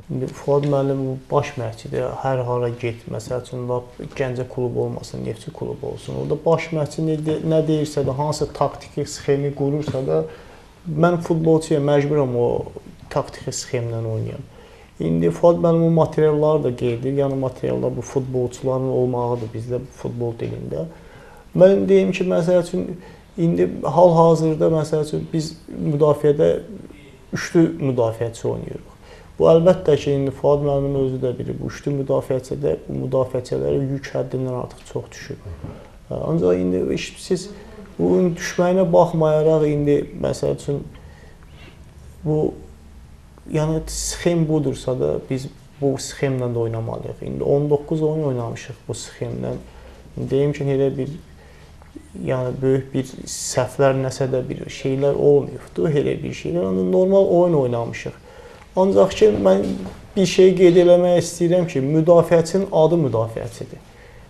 İndi Fuad müəllim baş məşqçidir, hər hara get, məsəl üçün Gəncə klubu olmasın, Neftçi klubu olsun. Orada baş məşqçi nə deyirsə də, hansı taktiki sxemi qurursa da, mən futbolçuya məcburam o taktiki sxemlə oynayam. İndi Fuad müəllim o materialları da qeyd edir, yəni materiallar bu futbolçuların olmağıdır bizdə futbol dilində. Mən deyim ki, məsəl üçün indi hal-hazırda məsəl üçün biz müdafiədə üçlü müdafiəçi oynayırıq. Bu əlbəttə ki, indi Fuad müəllimin özü də bilir, bu üçlü müdafiəçidə bu müdafiəçilərə yük həddindən artıq çox düşür. Ancaq indi siz bu düşməyinə baxmayaraq indi məsəl üçün bu yəni sxem budursa da biz bu sxemlə də oynamalıyıq. İndi 19 oyun oynamışıq bu sxemlə. Deyim ki, elə bir yəni böyük bir səhvlər nəsə də bir şeylər olmayıbdı, elə bir şeylər. Normal oyun oynamışıq. Ancaq ki, mən bir şey qeyd eləmək istəyirəm ki, müdafiəçinin adı müdafiəçidir.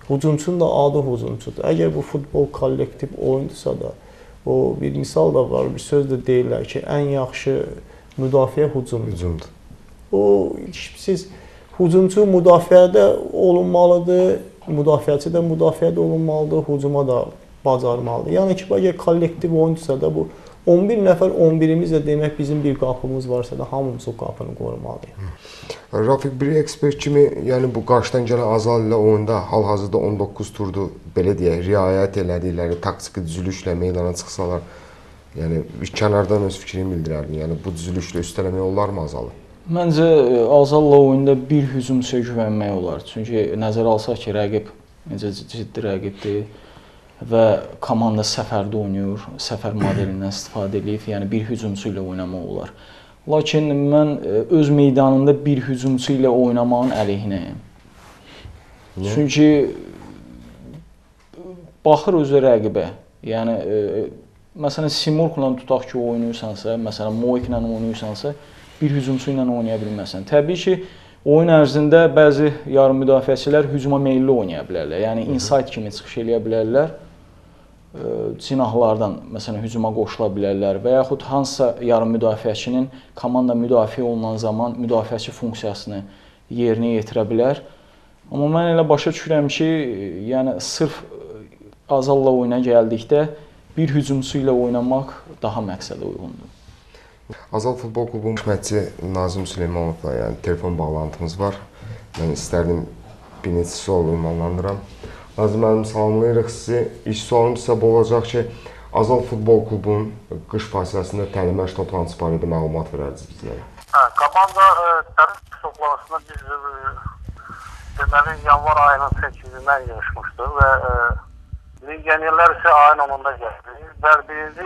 Hücumçunun da adı hücumçudur. Əgər bu futbol kollektiv oyundursa da, o bir misal da var, bir söz də deyirlər ki, ən yaxşı müdafiə hücumdur. O, siz hücumçu müdafiədə olunmalıdır, müdafiəçi də müdafiədə olunmalıdır, hücuma da bacarmalıdır. Yəni ki, əgər kollektiv oyundursa da bu 11 nəfər 11-imiz də demək bizim bir qapımız varsa da hamımız o qapını qorumalıyıq. Rafiq, bir ekspert kimi, yəni bu qarşıdan gələn Azal ilə oyunda hal-hazırda 19 turdu, belə deyək, riayət elədikləri taktiki düzülüşlə meydana çıxsalar, yəni bir kənardan öz fikrini bildirərdin. Yəni bu düzülüşlə üstələmək olarmı Azalı? Məncə Azalla oyunda bir hücumçuya güvənmək olar. Çünki nəzərə alsaq ki, rəqib necə ciddi rəqibdir və komanda səfərdə oynayır, səfər modelindən istifadə edib, yəni bir hücumçu ilə oynamaq olar. Lakin mən öz meydanında bir hücumçu ilə oynamağın əleyhinəyəm. Çünki baxır özü rəqibə. Yəni məsələn Simurqla tutaq ki, oynayırsansa, məsələn Moiklə oynayırsansa, bir hücumçu ilə oynaya bilməsən. Təbii ki, oyun ərzində bəzi yarım müdafiəçilər hücuma meylli oynaya bilərlər. Yəni inside kimi çıxış eləyə bilərlər. Cinahlardan məsələn hücuma qoşula bilərlər və yaxud hansısa yarım müdafiəçinin komanda müdafiə olunan zaman müdafiəçi funksiyasını yerinə yetirə bilər. Amma mən elə başa düşürəm ki, yəni sırf Azalla oyuna gəldikdə bir hücumçu ilə oynamaq daha məqsədə uyğundur. Azal Futbol Klubunun məşqçisi Nazim Süleymanovla yəni telefon bağlantımız var. Mən istərdim bir neçə sual ünvanlandıram. Nazim müəllim, salamlayırıq sizi. İlk sualım sizə bu olacaq ki, Azal Futbol Klubunun qış fasiləsində təlim məşq toplantısı barədə məlumat verərdiniz bizlərə. Komanda təlim toplantısında biz deməli yanvar ayının 8-dən yarışmışdıq və legionerlər isə ayın 10-da gəldi. Bəli, birinci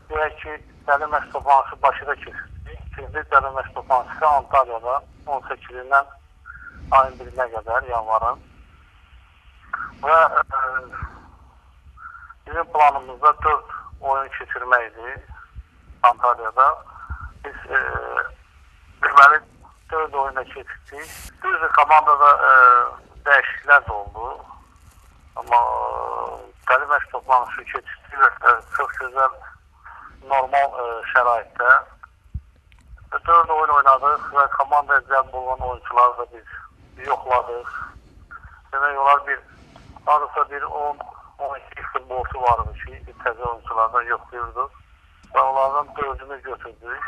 deyək ki, təlim məşq toplantısı Bakıda keçirdik. İkinci təlim məşq toplantısı Antalyada 18-dən ayın 1-nə qədər yanvarın. Və bizim planımızda 4 oyun keçirməkdir Antalyada. Biz deməli 4 oyuna keçirdik. Düzdür, komandada dəyişikliklər də oldu. Amma təlim məşq toplantısı keçirdik və çox gözəl, normal şəraitdə 4 oyun oynadıq və komandaya cəlb olunan oyuncuları da biz yoxladıq. Demək olar hardasa bir 10-12 futbolçu vardı ki, təzə oyunculardan yoxlayırdıq və onlardan 4-ünü götürdük.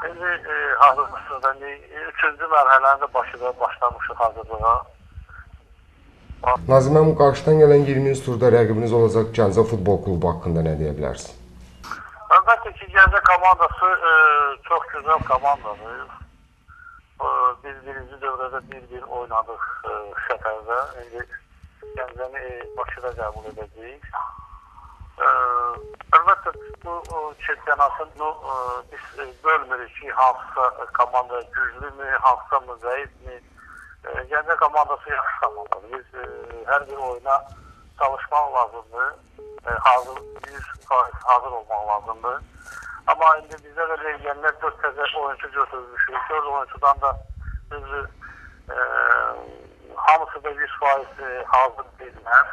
İndi hazırlıqda 3-cü mərhələni də Bakıda başlamışıq hazırlığa. Nazim müəllim, qarşıdan gələn 20-ci turda rəqibiniz olacaq Gəncə Futbol Klubu haqqında nə deyə bilərsiniz? Əlbəttə ki, Gəncə komandası çox gözəl komandadır. Biz birinci dövrədə 1-1 oynadıq səfərdə. İndi Gəncəni Bakıda qəbul edəcəyik. Əlbəttə bu çempionatını biz bölmürük ki, hansısa komanda güclümü, hansısa mı zəifmi. Gəncə komandası yaxşı komandadır. Biz hər bir oyuna çalışmaq lazımdır. 100% hazır olmaq lazımdır. Amma indi bizə də legionerlər 4 təzə oyuncu götürmüşük. 4 oyuncudan da hamısı da 100% hazır deyillər.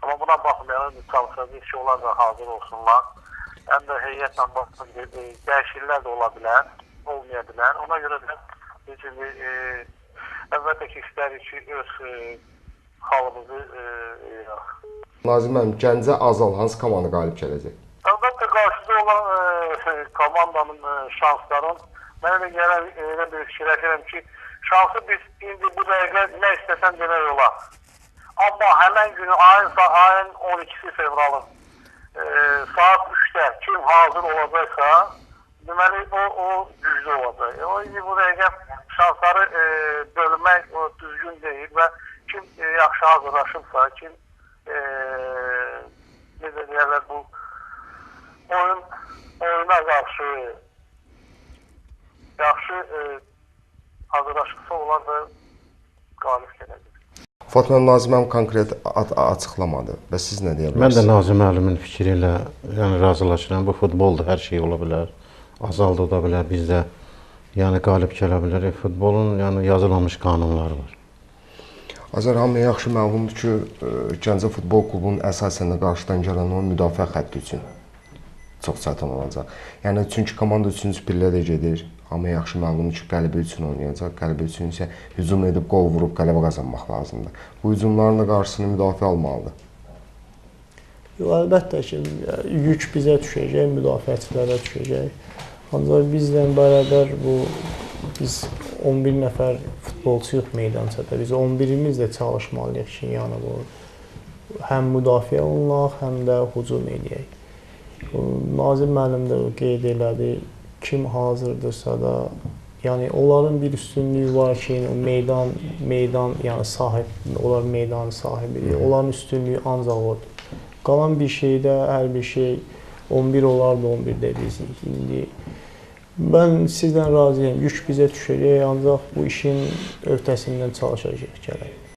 Amma buna baxmayaraq biz çalışacağıq ki, onlar da hazır olsunlar. Həm də heyətlə baxsın, dəyişikliklər də ola bilər. olmaya bilər. Ona görə də bizim əlbəttə ki, istərik ki, öz halımızı Nazim müəllim, Gəncə Azal hansı komanda qalib gələcək? əlbəttə qarşıda olan komandanın şansların mən elə bir fikirləşirəm ki, şansı biz indi bu dəqiqə nə istəsən demək olar. Amma həmən günü ayın 12 fevralın saat 3-də kim hazır olacaqsa, deməli o güclü olacaq. O indi bu dəqiqə şansları bölmək düzgün deyil və kim yaxşı hazırlaşıbsa, kim necə deyərlər bu oyuna qarşı yaxşı hazırlaşıbsa onlar da qalib gələcək. Fatma Nazim müəllim konkret açıqlamadı. Və siz nə deyə bilərsiniz? Mən də Nazim müəllimin fikri ilə yəni razılaşıram. Bu futbolda hər şey ola bilər. Azal da ola bilər, bizdə yəni qalib gələ bilər. Futbolun yəni yazılmış qanunları var. Azər hamıya yaxşı məlumdur ki, Gəncə Futbol Klubunun əsasən də qarşıdan gələn o müdafiə xətti üçün çox çətin olacaq. Yəni çünki komanda 3-cü pillədə gedir. Hamıya yaxşı məlumdur ki, qələbə üçün oynayacaq. Qələbə üçün isə hücum edib qol vurub qələbə qazanmaq lazımdır. Bu hücumların da qarşısını müdafiə almalıdır. Əlbəttə ki, yük bizə düşəcək, müdafiəçilərə düşəcək. Ancaq bizlə bərabər biz 11 nəfər futbolçuyuq meydançada. Biz 11-imiz də çalışmalıyıq ki, yəni bu həm müdafiə olunaq, həm də hücum edək. Nazim müəllim də qeyd elədi, kim hazırdırsa da, yəni onların bir üstünlüyü var ki, meydan yəni sahib, onlar meydanın sahibidir. Onların üstünlüyü ancaq odur. Qalan bir şeydə hər bir şey 11 olardı, 11-də bizik. İndi mən sizdən razıyam, yük bizə düşəcək, ancaq bu işin öhdəsindən çalışacaq gələk.